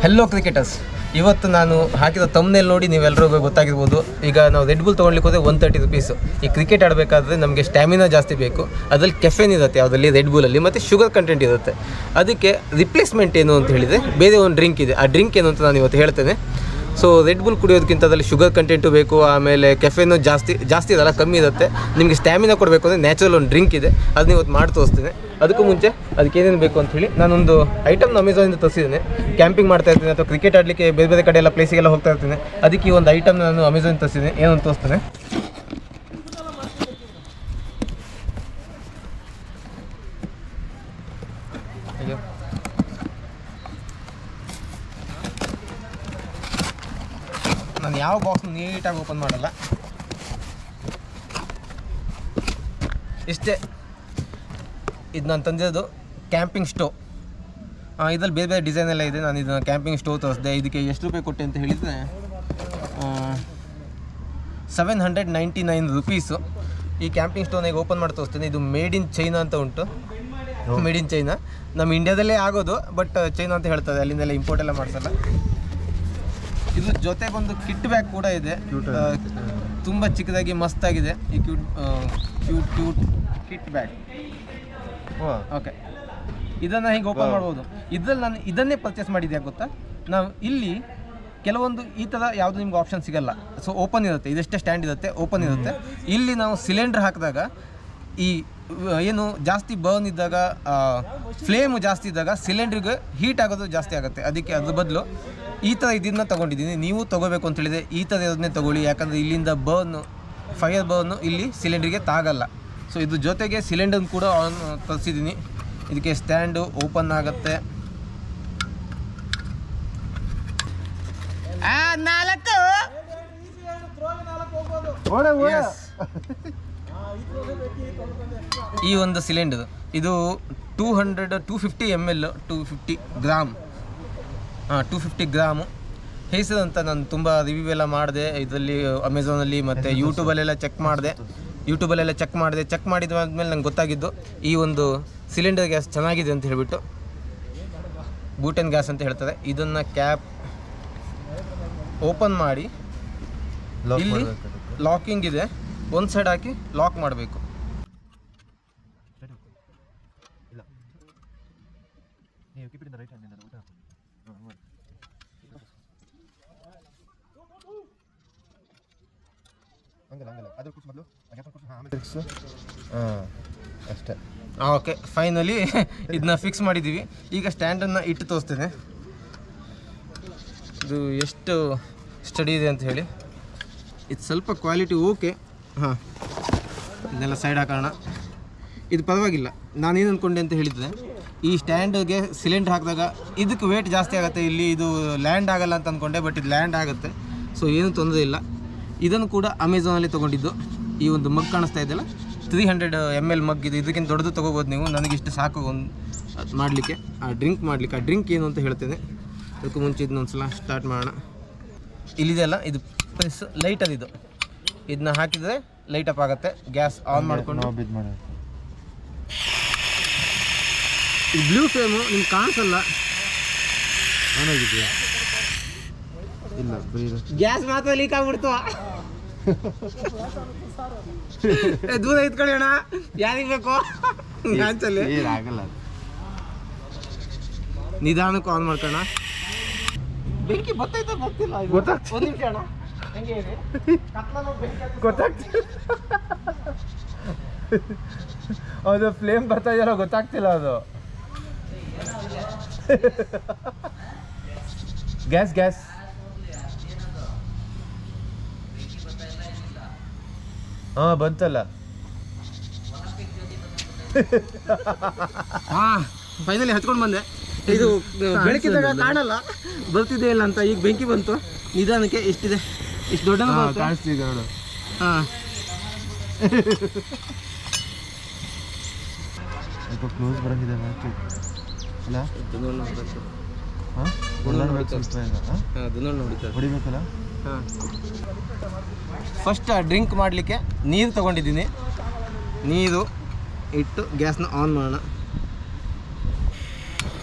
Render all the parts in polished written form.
Hello cricketers, ಇವತ್ತು ನಾನು ಹಾಕಿದ ತಮ್ನೇಲ್ ನೋಡಿ ನೀವೆಲ್ಲರಿಗೂ ಗೊತ್ತಾಗಿರ್ಬೋದು. ಈಗ ನಾವು ರೆಡ್ ಬುಲ್ ತೊಗೊಳ್ಲಿಕ್ಕೆ ಹೋದರೆ 130 ರೂಪೀಸು. ಈ ಕ್ರಿಕೆಟ್ ಆಡಬೇಕಾದ್ರೆ ನಮಗೆ ಸ್ಟ್ಯಾಮಿನಾ ಜಾಸ್ತಿ ಬೇಕು. ಅದರಲ್ಲಿ ಕೆಫೆನ್ ಇರುತ್ತೆ ಯಾವುದರಲ್ಲಿ, ರೆಡ್ ಬುಲಲ್ಲಿ, ಮತ್ತು ಶುಗರ್ ಕಂಟೆಂಟ್ ಇರುತ್ತೆ. ಅದಕ್ಕೆ ರಿಪ್ಲೇಸ್ಮೆಂಟ್ ಏನು ಅಂತ ಹೇಳಿದರೆ ಬೇರೆ ಒಂದು ಡ್ರಿಂಕ್ ಇದೆ. ಆ ಡ್ರಿಂಕ್ ಏನು ಅಂತ ನಾನು ಇವತ್ತು ಹೇಳ್ತೇನೆ. ಸೊ ರೆಡ್ ಬುಲ್ ಕುಡಿಯೋದಕ್ಕಿಂತ ಅದರಲ್ಲಿ ಶುಗರ್ ಕಂಟೆಂಟು ಬೇಕು, ಆಮೇಲೆ ಕೆಫೆನು ಜಾಸ್ತಿ ಇರಲ್ಲ, ಕಮ್ಮಿ ಇರುತ್ತೆ. ನಿಮಗೆ ಸ್ಟ್ಯಾಮಿನಾ ಕೊಡಬೇಕು ಅಂದರೆ ನ್ಯಾಚುರಲ್ ಒಂದು ಡ್ರಿಂಕ್ ಇದೆ, ಅದನ್ನ ಇವತ್ತು ಮಾಡಿ ತೋರಿಸ್ತೇನೆ. ಅದಕ್ಕೂ ಮುಂಚೆ ಅದಕ್ಕೆ ಏನೇನು ಬೇಕು ಅಂತ ಹೇಳಿ ನಾನೊಂದು ಐಟಮ್ನ ಅಮೆಝಾನಿಂದ ತರಿಸಿದ್ದೇನೆ. ಕ್ಯಾಂಪಿಂಗ್ ಮಾಡ್ತಾ ಇರ್ತೀನಿ ಅಥವಾ ಕ್ರಿಕೆಟ್ ಆಡಲಿಕ್ಕೆ ಬೇರೆ ಬೇರೆ ಕಡೆ ಎಲ್ಲ ಪ್ಲೇಸಿಗೆಲ್ಲ ಹೋಗ್ತಾ ಇರ್ತೀನಿ. ಅದಕ್ಕೆ ಈ ಒಂದು ಐಟಮ್ನ ನಾನು ಅಮೆಝಾನಿಂದ ತರಿಸಿದ್ದೇನೆ. ಏನು ಅಂತ ತೋರಿಸ್ತೇನೆ. ಅಯ್ಯೋ, ನಾನು ಯಾವ ಬಾಕ್ಸ್ನ ನೀಟಾಗಿ ಓಪನ್ ಮಾಡಲ್ಲ, ಇಷ್ಟೇ. ಇದು ನಾನು ತಂದಿರೋದು ಕ್ಯಾಂಪಿಂಗ್ ಸ್ಟೋವ್. ಇದರಲ್ಲಿ ಬೇರೆ ಬೇರೆ ಡಿಸೈನ್ ಎಲ್ಲ ಇದೆ. ನಾನು ಇದನ್ನು ಕ್ಯಾಂಪಿಂಗ್ ಸ್ಟೋವ್ ತರಿಸಿದೆ. ಇದಕ್ಕೆ ಎಷ್ಟು ರೂಪಾಯಿ ಕೊಟ್ಟೆ ಅಂತ ಹೇಳಿದರೆ 799 ರೂಪೀಸು. ಈ ಕ್ಯಾಂಪಿಂಗ್ ಸ್ಟೋವ್ನ ಈಗ ಓಪನ್ ಮಾಡಿ ತೋರಿಸ್ತೇನೆ. ಇದು ಮೇಡ್ ಇನ್ ಚೈನಾ ಅಂತ ಉಂಟು. ಮೇಡ್ ಇನ್ ಚೈನಾ ನಮ್ಮ ಇಂಡಿಯಾದಲ್ಲೇ ಆಗೋದು, ಬಟ್ ಚೈನಾ ಅಂತ ಹೇಳ್ತದೆ, ಅಲ್ಲಿಂದೆಲ್ಲ ಇಂಪೋರ್ಟ್ ಎಲ್ಲ ಮಾಡಿಸಲ್ಲ. ಇದು ಜೊತೆಗೊಂದು ಕಿಟ್ ಬ್ಯಾಗ್ ಕೂಡ ಇದೆ. ತುಂಬ ಚಿಕ್ಕದಾಗಿ ಮಸ್ತಾಗಿದೆ ಈ ಕ್ಯೂಟ್ ಕಿಟ್ ಬ್ಯಾಗ್. ಓಕೆ, ಇದನ್ನು ಹೀಗೆ ಓಪನ್ ಮಾಡ್ಬೋದು. ಇದರಲ್ಲಿ ನಾನು ಇದನ್ನೇ ಪರ್ಚೇಸ್ ಮಾಡಿದ್ದೆ ಗೊತ್ತಾ. ನಾವು ಇಲ್ಲಿ ಕೆಲವೊಂದು ಈ ಥರ ಯಾವುದು ನಿಮ್ಗೆ ಆಪ್ಷನ್ ಸಿಗಲ್ಲ. ಸೊ ಓಪನ್ ಇರುತ್ತೆ, ಇದಷ್ಟೇ ಸ್ಟ್ಯಾಂಡ್ ಇರುತ್ತೆ, ಓಪನ್ ಇರುತ್ತೆ. ಇಲ್ಲಿ ನಾವು ಸಿಲಿಂಡ್ರ್ ಹಾಕಿದಾಗ ಈ ಏನು ಜಾಸ್ತಿ ಬರ್ನ್ ಇದ್ದಾಗ, ಫ್ಲೇಮು ಜಾಸ್ತಿ ಇದ್ದಾಗ ಸಿಲಿಂಡ್ರಿಗೆ ಹೀಟ್ ಆಗೋದು ಜಾಸ್ತಿ ಆಗುತ್ತೆ. ಅದಕ್ಕೆ ಅದ್ರ ಬದಲು ಈ ಥರ ಇದನ್ನು ತೊಗೊಂಡಿದ್ದೀನಿ. ನೀವು ತೊಗೋಬೇಕು ಅಂತ ಹೇಳಿದರೆ ಈ ಥರ ಇರೋದನ್ನೇ ತೊಗೊಳ್ಳಿ. ಯಾಕಂದರೆ ಇಲ್ಲಿಂದ ಫೈರ್ ಬರ್ನು ಇಲ್ಲಿ ಸಿಲಿಂಡ್ರಿಗೆ ತಾಗಲ್ಲ. ಸೊ ಇದ್ರ ಜೊತೆಗೆ ಸಿಲಿಂಡರ್ ಕೂಡ ಆನ್ ತರಿಸಿದ್ದೀನಿ. ಇದಕ್ಕೆ ಸ್ಟ್ಯಾಂಡು ಓಪನ್ ಆಗುತ್ತೆ. 4 ಈ ಒಂದು ಸಿಲಿಂಡರ್ ಇದು 250 ml 250 ಗ್ರಾಮ್ 250 ಗ್ರಾಮು ಹೇಸದಂತ. ನಾನು ತುಂಬ ರಿವ್ಯೂ ಎಲ್ಲ ಮಾಡಿದೆ ಇದರಲ್ಲಿ ಅಮೆಝಾನಲ್ಲಿ ಮತ್ತು ಯೂಟ್ಯೂಬಲ್ಲೆಲ್ಲ ಚೆಕ್ ಮಾಡಿದೆ. ಚೆಕ್ ಮಾಡಿದ್ಮೇಲೆ ನಂಗೆ ಗೊತ್ತಾಗಿದ್ದು ಈ ಒಂದು ಸಿಲಿಂಡರ್ ಗ್ಯಾಸ್ ಚೆನ್ನಾಗಿದೆ ಅಂತ ಹೇಳಿಬಿಟ್ಟು. ಬೂಟನ್ ಗ್ಯಾಸ್ ಅಂತ ಹೇಳ್ತಾರೆ. ಇದನ್ನು ಕ್ಯಾಪ್ ಓಪನ್ ಮಾಡಿ ಇಲ್ಲಿ ಲಾಕಿಂಗ್ ಇದೆ, ಒಂದು ಸೈಡ್ ಹಾಕಿ ಲಾಕ್ ಮಾಡಬೇಕು. ಅಷ್ಟೇ. ಓಕೆ, ಫೈನಲಿ ಇದನ್ನ ಫಿಕ್ಸ್ ಮಾಡಿದ್ದೀವಿ. ಈಗ ಸ್ಟ್ಯಾಂಡನ್ನು ಇಟ್ಟು ತೋರಿಸ್ತೇನೆ ಇದು ಎಷ್ಟು ಸ್ಟಡಿ ಇದೆ ಅಂತ ಹೇಳಿ. ಇದು ಸ್ವಲ್ಪ ಕ್ವಾಲಿಟಿ ಓಕೆ. ಇದನ್ನೆಲ್ಲ ಸೈಡ್ ಹಾಕೋಣ. ಇದು ಪರವಾಗಿಲ್ಲ. ನಾನೇನು ಅಂದ್ಕೊಂಡೆ ಅಂತ ಹೇಳಿದರೆ ಈ ಸ್ಟ್ಯಾಂಡ್ಗೆ ಸಿಲಿಂಡರ್ ಹಾಕಿದಾಗ ಇದಕ್ಕೆ ವೇಟ್ ಜಾಸ್ತಿ ಆಗುತ್ತೆ, ಇಲ್ಲಿ ಇದು ಲ್ಯಾಂಡ್ ಆಗಲ್ಲ ಅಂತ ಅಂದ್ಕೊಂಡೆ. ಬಟ್ ಇದು ಲ್ಯಾಂಡ್ ಆಗುತ್ತೆ, ಸೊ ಏನೂ ತೊಂದರೆ ಇಲ್ಲ. ಇದನ್ನು ಕೂಡ ಅಮೆಝಾನಲ್ಲಿ ತೊಗೊಂಡಿದ್ದು. ಈ ಒಂದು ಮಗ್ ಕಾಣಿಸ್ತಾ ಇದೆಯಲ್ಲ, 300 ml ಮಗ್ ಇದು. ಇದಕ್ಕಿಂತ ದೊಡ್ಡದು ತೊಗೋಬೋದು ನೀವು. ನನಗಿಷ್ಟು ಸಾಕು ಒಂದು ಮಾಡಲಿಕ್ಕೆ, ಆ ಡ್ರಿಂಕ್ ಏನು ಅಂತ ಹೇಳ್ತೇನೆ. ಅದಕ್ಕೂ ಮುಂಚೆ ಇದನ್ನೊಂದು ಸಲ ಸ್ಟಾರ್ಟ್ ಮಾಡೋಣ. ಇಲ್ಲಿದೆಯಲ್ಲ, ಇದು ಪ್ರೆಸ್ ಲೈಟರ್. ಇದನ್ನ ಹಾಕಿದರೆ ಲೈಟ್ ಅಪ್ ಆಗುತ್ತೆ. ಗ್ಯಾಸ್ ಆನ್ ಮಾಡಿಕೊಂಡು ಇದು ಬ್ಲೂ ಫ್ಲೇಮು ನಿಮ್ಗೆ ಕಾಣಿಸಲ್ಲ. ಇಲ್ಲ, ಗ್ಯಾಸ್ ಮಾತ್ರ ಲೀಕ್ ಆಗ್ಬಿಡ್ತು. ದೂರ ಇತ್ಕೊಳ್ಳಿ ಅಣ್ಣ, ಯಾರಿಗೆ ಬೇಕು ಗಾಂಚಲ್ಲಿ ಆಗಲ್ಲ. ನಿಧಾನಕ್ಕೂ ಆನ್ ಮಾಡ್ಕೋಣ. ಬೆಂಕಿ ಗೊತ್ತಾಯ್ತಾ ಗೊತ್ತಿಲ್ಲ, ಗೊತ್ತಾಗ್ತದೆ. ಒಂದು ನಿಮಿಷ ಅಣ್ಣ, ಹೆಂಗೆ ಇದೆ ಗೊತ್ತಾಗ್ತಿಲ್ಲ. ಅದು ಫ್ಲೇಮ್ ಬರ್ತಾ ಇದೆಯಲ್ಲ, ಗೊತ್ತಾಗ್ತಿಲ್ಲ ಅದು. ಗ್ಯಾಸ್ ಬಂತಲ್ಲ. ಫೈನಲಿ ಹಚ್ಕೊಂಡು ಬಂದೆ. ಇದು ಬೆಳಕಿದಾಗ ಕಾಣಲ್ಲ ಬರ್ತಿದೆ ಇಲ್ಲ ಅಂತ. ಈಗ ಬೆಂಕಿ ಬಂತು. ನಿಧಾನಕ್ಕೆ ಎಷ್ಟಿದೆ, ಇಷ್ಟು ದೊಡ್ಡ ಕಾಣಿಸ್ತಿದೆ ನೋಡು. ಕ್ಲೋಸ್ ಬರಂಗಿದೆ ಹೊಡಿಬೇಕಲ್ಲ. ಫಸ್ಟ್ ಡ್ರಿಂಕ್ ಮಾಡಲಿಕ್ಕೆ ನೀರು ತೊಗೊಂಡಿದ್ದೀನಿ. ನೀರು ಇಟ್ಟು ಗ್ಯಾಸ್ನ ಆನ್ ಮಾಡೋಣ.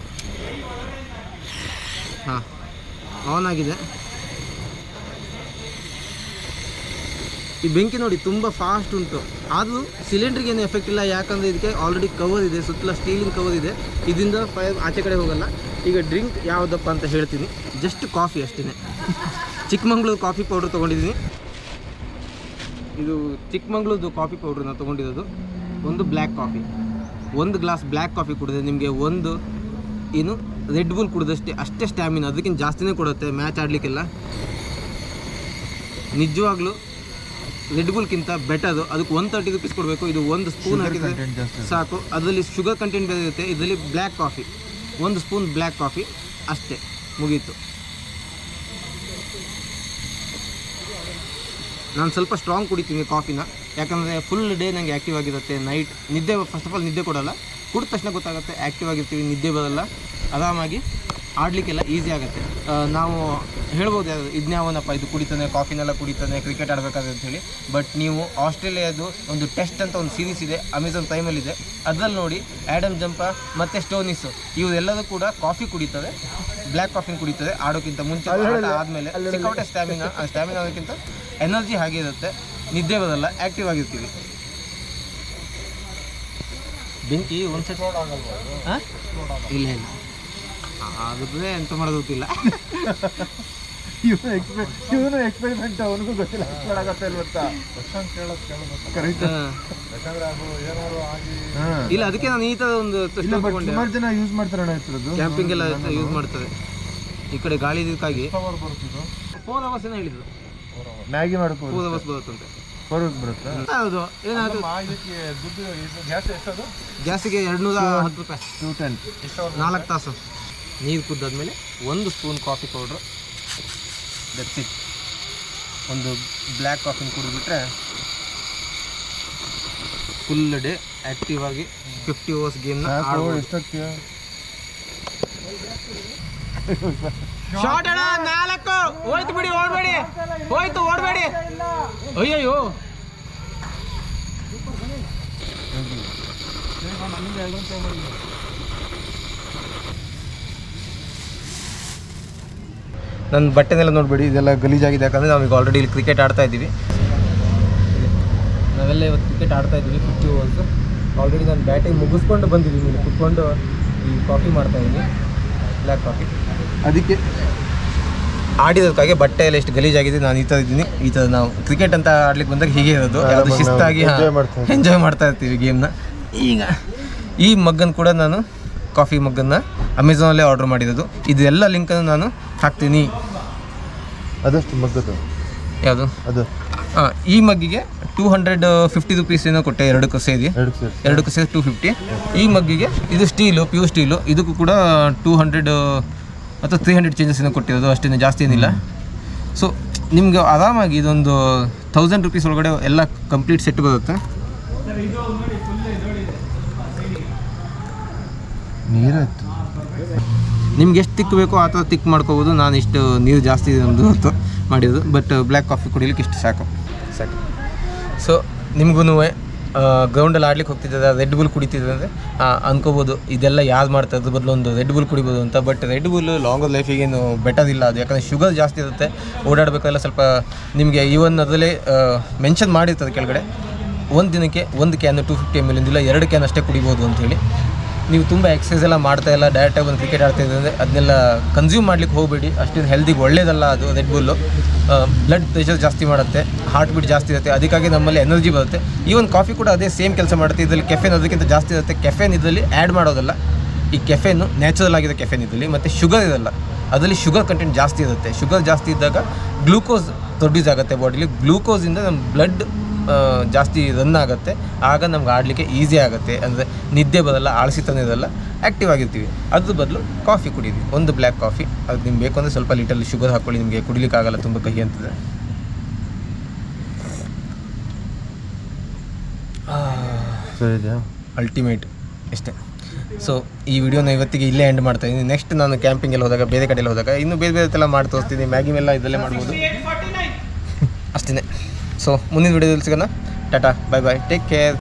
ಹಾಂ ಆನ್ ಆಗಿದೆ. ಈ ಬೆಂಕಿ ನೋಡಿ ತುಂಬ ಫಾಸ್ಟ್ ಉಂಟು, ಆದರೂ ಸಿಲಿಂಡ್ರಿಗೆ ಏನು ಎಫೆಕ್ಟ್ ಇಲ್ಲ, ಯಾಕಂದರೆ ಇದಕ್ಕೆ ಆಲ್ರೆಡಿ ಕವರ್ ಇದೆ, ಸುತ್ತಲ ಸ್ಟೀಲಿನ ಕವರ್ ಇದೆ, ಇದರಿಂದ ಫೈರ್ ಆಚೆ ಕಡೆ ಹೋಗಲ್ಲ. ಈಗ ಡ್ರಿಂಕ್ ಯಾವುದಪ್ಪ ಅಂತ ಹೇಳ್ತೀನಿ, ಜಸ್ಟ್ ಕಾಫಿ ಅಷ್ಟೇ. ಚಿಕ್ಕಮಂಗ್ಳೂರು ಕಾಫಿ ಪೌಡ್ರ್ ತೊಗೊಂಡಿದ್ದೀನಿ. ಇದು ಚಿಕ್ಕಮಂಗ್ಳೂರ್ದು ಕಾಫಿ ಪೌಡ್ರನ್ನ ತೊಗೊಂಡಿರೋದು. ಒಂದು black coffee, 1 glass black coffee ಕುಡಿದ್ರೆ ನಿಮಗೆ ಒಂದು ಏನು ರೆಡ್ ಬುಲ್ ಕುಡಿದಷ್ಟೇ ಅಷ್ಟೇ ಸ್ಟ್ಯಾಮಿನ, ಅದಕ್ಕಿಂತ ಜಾಸ್ತಿನೇ ಕೊಡುತ್ತೆ ಮ್ಯಾಚ್ ಆಡಲಿಕ್ಕೆಲ್ಲ. ನಿಜವಾಗ್ಲೂ ರೆಡ್ ಬುಲ್ಗಿಂತ ಬೆಟರು. ಅದಕ್ಕೆ 130 ರೂಪೀಸ್ ಕೊಡಬೇಕು. ಇದು 1 ಸ್ಪೂನ್ ಹಾಕಿದರೆ ಸಾಕು. ಅದರಲ್ಲಿ ಶುಗರ್ ಕಂಟೆಂಟ್ ಬೇರೆ ಇರುತ್ತೆ. ಇದರಲ್ಲಿ black coffee, 1 spoon black coffee ಅಷ್ಟೇ, ಮುಗೀತು. ನಾನು ಸ್ವಲ್ಪ ಸ್ಟ್ರಾಂಗ್ ಕುಡಿತೀನಿ ಕಾಫಿನ, ಯಾಕಂದರೆ ಫುಲ್ ಡೇ ನನಗೆ ಆ್ಯಕ್ಟಿವ್ ಆಗಿರುತ್ತೆ. ನೈಟ್ ನಿದ್ದೆ ಫಸ್ಟ್ ಆಫ್ ಆಲ್ ನಿದ್ದೆ ಕೊಡೋಲ್ಲ, ಕುಡಿದ ತಕ್ಷಣ ಗೊತ್ತಾಗುತ್ತೆ ಆ್ಯಕ್ಟಿವ್ ಆಗಿರ್ತೀವಿ, ನಿದ್ದೆ ಬರೋಲ್ಲ, ಆರಾಮಾಗಿ ಆಡಲಿಕ್ಕೆಲ್ಲ ಈಸಿ ಆಗುತ್ತೆ. ನಾವು ಹೇಳ್ಬೋದು ಇದನ್ಯಾವನಪ್ಪ ಇದು ಕುಡಿತಾನೆ, ಕಾಫಿನೆಲ್ಲ ಕುಡಿತಾನೆ, ಕ್ರಿಕೆಟ್ ಆಡಬೇಕಾದ್ರೆ ಅಂಥೇಳಿ. ಬಟ್ ನೀವು ಆಸ್ಟ್ರೇಲಿಯಾದು ಒಂದು ಟೆಸ್ಟ್ ಅಂತ ಒಂದು ಸೀರೀಸ್ ಇದೆ, ಅಮೆಝಾನ್ ಪ್ರೈಮಲ್ಲಿದೆ, ಅದರಲ್ಲಿ ನೋಡಿ ಆ್ಯಡಮ್ ಜಂಪ ಮತ್ತು ಸ್ಟೋನಿಸು ಇವರೆಲ್ಲರೂ ಕೂಡ ಕಾಫಿ ಕುಡಿತಾರೆ, ಬ್ಲ್ಯಾಕ್ ಕಾಫಿನ ಕುಡಿತಾರೆ ಆಡೋಕ್ಕಿಂತ ಮುಂಚೆ. ಆದಮೇಲೆ ಸಿಕ್ಕಾಪಟ್ಟೆ ಸ್ಟ್ಯಾಮಿನಾ ಅದಕ್ಕಿಂತ ಎನರ್ಜಿ ಹಾಗೆ ಇರುತ್ತೆ, ನಿದ್ದೆ ಬರೋಲ್ಲ, ಆ್ಯಕ್ಟಿವ್ ಆಗಿರ್ತೀವಿ. ಬೆಂಕಿ ಒಂದು ಸೆಟ್ ಹಾಂ ಇಲ್ಲ ಇಲ್ಲ ಆಗುತ್ತೆ ಎಂತ ಮಾಡೋದು ಗೊತ್ತಿಲ್ಲ. ಇವನು ಎಕ್ಸ್ಪೆರಿಮೆಂಟ್ ಅವನಿಗೂ ಗೊತ್ತಿಲ್ಲ ಮಾಡಾಗತ್ತೆ ಗೊತ್ತಾ. ಇಲ್ಲ ಅದಕ್ಕೆ ನಾನು ಈ ಥರ ಒಂದು ಸುಮಾರು ಜನ ಯೂಸ್ ಮಾಡ್ತಾರೆ, ಕ್ಯಾಂಪಿಂಗ್ ಎಲ್ಲ ಯೂಸ್ ಮಾಡ್ತಾರೆ. ಈ ಕಡೆ ಗಾಳಿ ಇದಕ್ಕಾಗಿ 4 ಅವರ್ಸ್ ಏನೋ ಹೇಳಿದ್ರು, ಮ್ಯಾಗಿ ಮಾಡ್ಕೊಂಡು 4 ಅವರ್ಸ್ ಬರುತ್ತಂತೆ. 4 ಅವರ್ಸ್ ಬರುತ್ತಾ? ಹೌದು. ಏನಾದ್ರು ಗ್ಯಾಸಿಗೆ 210 ರೂಪಾಯಿ, 210, 4 ತಾಸು. ನೀರು ಕುದ್ದಾದ್ಮೇಲೆ 1 spoon coffee powder, that's it. ಒಂದು ಬ್ಲ್ಯಾಕ್ ಕಾಫಿನ ಕುಡಿದ್ಬಿಟ್ರೆ ಫುಲ್ ಡೇ ಆ್ಯಕ್ಟಿವ್ ಆಗಿ 50 ಓವರ್ಸ್ ಗೇಮ್ನ ಎಷ್ಟಕ್ಕೆ ಶಾರ್ಟ್ ಅಣ್ಣ 4 ಹೋಯ್ತು ಬಿಡಿ, ಓಡಬೇಡಿ, ಹೋಯ್ತು ಓಡಬೇಡಿ. ಅಯ್ಯಯ್ಯೋ ನನ್ನ ಬಟ್ಟೆನೆಲ್ಲ ನೋಡ್ಬೇಡಿ, ಇದೆಲ್ಲ ಗಲೀಜಾಗಿದೆ. ಯಾಕಂದರೆ ನಾವೀಗ ಆಲ್ರೆಡಿ ಇಲ್ಲಿ ಕ್ರಿಕೆಟ್ ಆಡ್ತಾ ಇದ್ದೀವಿ. ನಾವೆಲ್ಲ ಇವತ್ತು ಕ್ರಿಕೆಟ್ ಆಡ್ತಾ ಇದ್ದೀವಿ 50 ಓವರ್ಸ್. ಆಲ್ರೆಡಿ ನಾನು ಬ್ಯಾಟಿಂಗ್ ಮುಗಿಸ್ಕೊಂಡು ಬಂದಿದ್ದೀನಿ, ಇಲ್ಲಿ ಕುತ್ಕೊಂಡು ಈ ಕಾಫಿ ಮಾಡ್ತಾಯಿದ್ದೀನಿ, ಬ್ಲ್ಯಾಕ್ ಕಾಫಿ. ಅದಕ್ಕೆ ಆಡಿದಕ್ಕಾಗಿ ಬಟ್ಟೆ ಎಲ್ಲ ಎಷ್ಟು ಗಲೀಜಾಗಿದೆ. ನಾನು ಈ ಥರ ಇದ್ದೀನಿ, ಈ ಥರ ನಾವು ಕ್ರಿಕೆಟ್ ಅಂತ ಆಡ್ಲಿಕ್ಕೆ ಬಂದಾಗ ಹೀಗೆ ಇರೋದು, ಯಾವುದು ಶಿಸ್ತಾಗಿ ಎಂಜಾಯ್ ಮಾಡ್ತಾ ಇರ್ತೀವಿ ಗೇಮ್ನ. ಈಗ ಈ ಮಗ್ಗನ್ನು ಕೂಡ ನಾನು ಕಾಫಿ ಮಗ್ಗನ್ನು ಅಮೆಝಾನಲ್ಲೇ ಆರ್ಡರ್ ಮಾಡಿರೋದು. ಇದೆಲ್ಲ ಲಿಂಕನ್ನು ನಾನು ಹಾಕ್ತೀನಿ. ಅದಷ್ಟು ಮಗ್ಗದು ಯಾವುದು ಅದು? ಹಾಂ, ಈ ಮಗ್ಗಿಗೆ 250 ರೂಪೀಸ್ ಏನೋ ಕೊಟ್ಟೆ, ಎರಡಕ್ಕೂ ಸೇರಿ 250. ಈ ಮಗ್ಗಿಗೆ ಇದು ಸ್ಟೀಲು, ಪ್ಯೂರ್ ಸ್ಟೀಲು, ಇದಕ್ಕೂ ಕೂಡ 200 ಅಥವಾ 300 ಚೇಂಜಸ್ ಏನೋ ಕೊಟ್ಟಿರೋದು, ಅಷ್ಟೇನು ಜಾಸ್ತಿ ಏನಿಲ್ಲ. ಸೊ ನಿಮಗೆ ಆರಾಮಾಗಿ ಇದೊಂದು 1000 ರೂಪೀಸ್ ಒಳಗಡೆ ಎಲ್ಲ ಕಂಪ್ಲೀಟ್ ಸೆಟ್ ಬರುತ್ತೆ. ನೀರಾಯ್ತು, ನಿಮ್ಗೆ ಎಷ್ಟು ತಿಕ್ ಬೇಕೋ ಆ ಥರ ತಿಕ್ ಮಾಡ್ಕೋಬೋದು. ನಾನು ಇಷ್ಟು ನೀರು ಜಾಸ್ತಿ ಇದೆ ನಮ್ಮದು ಹೊತ್ತು ಮಾಡಿರೋದು, ಬಟ್ ಬ್ಲ್ಯಾಕ್ ಕಾಫಿ ಕುಡಿಲಿಕ್ಕೆ ಇಷ್ಟು ಸಾಕು. ಸೊ ನಿಮಗೂ ಗ್ರೌಂಡಲ್ಲಿ ಆಡ್ಲಿಕ್ಕೆ ಹೋಗ್ತಿದ್ದ ರೆಡ್ ಬುಲ್ ಕುಡಿತಿದ್ದೆ ಅಂದರೆ ಅನ್ಕೋಬೋದು ಇದೆಲ್ಲ ಯಾರು ಮಾಡ್ತಾರೆ, ಅದ್ರ ಬದಲು ಒಂದು ರೆಡ್ ಬುಲ್ ಕುಡಿಬೋದು ಅಂತ. ಬಟ್ ರೆಡ್ ಬುಲ್ ಲಾಂಗ್ ಲೈಫಿಗೇನು ಬೆಟರ್ ಇಲ್ಲ ಅದು, ಯಾಕಂದರೆ ಶುಗರ್ ಜಾಸ್ತಿ ಇರುತ್ತೆ. ಓಡಾಡಬೇಕಾದ್ರೆ ಸ್ವಲ್ಪ ನಿಮಗೆ ಈವನ್ ಅದರಲ್ಲೇ ಮೆನ್ಷನ್ ಮಾಡಿರ್ತದೆ ಕೆಳಗಡೆ, ಒಂದು ದಿನಕ್ಕೆ 1 ಕ್ಯಾನ್ 250 ml ಇಲ್ಲ 2 ಕ್ಯಾನ್ ಅಷ್ಟೇ ಕುಡಿಬೋದು ಅಂಥೇಳಿ. ನೀವು ತುಂಬ ಎಕ್ಸಸೈಸ್ ಎಲ್ಲ ಮಾಡ್ತಾಯಿಲ್ಲ, ಡೈರೆಕ್ಟಾಗಿ ಒಂದು ಕ್ರಿಕೆಟ್ ಆಡ್ತಾಯಿದ್ರೆ ಅಂದರೆ ಅದನ್ನೆಲ್ಲ ಕನ್ಸ್ಯೂಮ್ ಮಾಡ್ಲಿಕ್ಕೆ ಹೋಗಬೇಡಿ, ಅಷ್ಟೇನು ಹೆಲ್ದಿಗೆ ಒಳ್ಳೇದಲ್ಲ ಅದು. ರೆಡ್ ಬುಲ್ಲು ಬ್ಲಡ್ ಪ್ರೆಷರ್ ಜಾಸ್ತಿ ಮಾಡುತ್ತೆ, ಹಾರ್ಟ್ ಬೀಟ್ ಜಾಸ್ತಿ ಇರುತ್ತೆ, ಅದಕ್ಕಾಗಿ ನಮ್ಮಲ್ಲಿ ಎನರ್ಜಿ ಬರುತ್ತೆ. ಈವನ್ ಕಾಫಿ ಕೂಡ ಅದೇ ಸೇಮ್ ಕೆಲಸ ಮಾಡುತ್ತೆ. ಇದರಲ್ಲಿ ಕೆಫೆನ್ ಅದಕ್ಕಿಂತ ಜಾಸ್ತಿ ಇರುತ್ತೆ. ಕೆಫೆನ್ ಇದರಲ್ಲಿ ಆ್ಯಡ್ ಮಾಡೋದಲ್ಲ, ಈ ಕೆಫೆನ್ನು ನ್ಯಾಚುರಲ್ ಆಗಿದೆ ಕೆಫೆನ್ ಇದರಲ್ಲಿ. ಮತ್ತು ಶುಗರ್ ಇರಲ್ಲ, ಅದರಲ್ಲಿ ಶುಗರ್ ಕಂಟೆಂಟ್ ಜಾಸ್ತಿ ಇರುತ್ತೆ. ಶುಗರ್ ಜಾಸ್ತಿ ಇದ್ದಾಗ ಗ್ಲೂಕೋಸ್ ಪ್ರೊಡ್ಯೂಸ್ ಆಗುತ್ತೆ ಬಾಡಿಲಿ, ಗ್ಲೂಕೋಸಿಂದ ನಮ್ಮ ಬ್ಲಡ್ ಜಾಸ್ತಿ ರನ್ ಆಗುತ್ತೆ, ಆಗ ನಮ್ಗೆ ಆಡಲಿಕ್ಕೆ ಈಸಿ ಆಗುತ್ತೆ. ಅಂದರೆ ನಿದ್ದೆ ಬರಲ್ಲ, ಆಳಸಿತನ ಇರಲ್ಲ, ಆ್ಯಕ್ಟಿವ್ ಆಗಿರ್ತೀವಿ. ಅದ್ರ ಬದಲು ಕಾಫಿ ಕುಡೀರಿ, ಒಂದು ಬ್ಲ್ಯಾಕ್ ಕಾಫಿ. ಅದು ನಿಮ್ಗೆ ಬೇಕು ಅಂದರೆ ಸ್ವಲ್ಪ ಲೀಟಲ್ಲಿ ಶುಗರ್ ಹಾಕ್ಕೊಳ್ಳಿ, ನಿಮಗೆ ಕುಡಿಲಿಕ್ಕಾಗಲ್ಲ, ತುಂಬ ಕಹಿ ಅಂತದೆ. ಅಲ್ಟಿಮೇಟ್ ಇಷ್ಟೇ. ಸೊ ಈ ವಿಡಿಯೋನ ಇವತ್ತಿಗೆ ಇಲ್ಲೇ ಎಂಡ್ ಮಾಡ್ತಾಯಿದ್ದೀನಿ. ನೆಕ್ಸ್ಟ್ ನಾನು ಕ್ಯಾಂಪಿಂಗೆಲ್ಲ ಹೋದಾಗ, ಬೇರೆ ಕಡೆಯಲ್ಲಿ ಹೋದಾಗ ಇನ್ನೂ ಬೇರೆ ಬೇರೆ ಎಲ್ಲ ಮಾಡಿ ತೋರಿಸ್ತೀನಿ. ಮ್ಯಾಗಿ ಎಲ್ಲ ಇದರಲ್ಲೇ ಮಾಡ್ಬೋದು ಅಷ್ಟೇ. ಸೊ ಮುಂದಿನ ವಿಡಿಯೋದಲ್ಲಿ ಸಿಗೋಣ. ಟಾಟಾ, ಬಾಯ್ ಬಾಯ್, ಟೇಕ್ ಕೇರ್.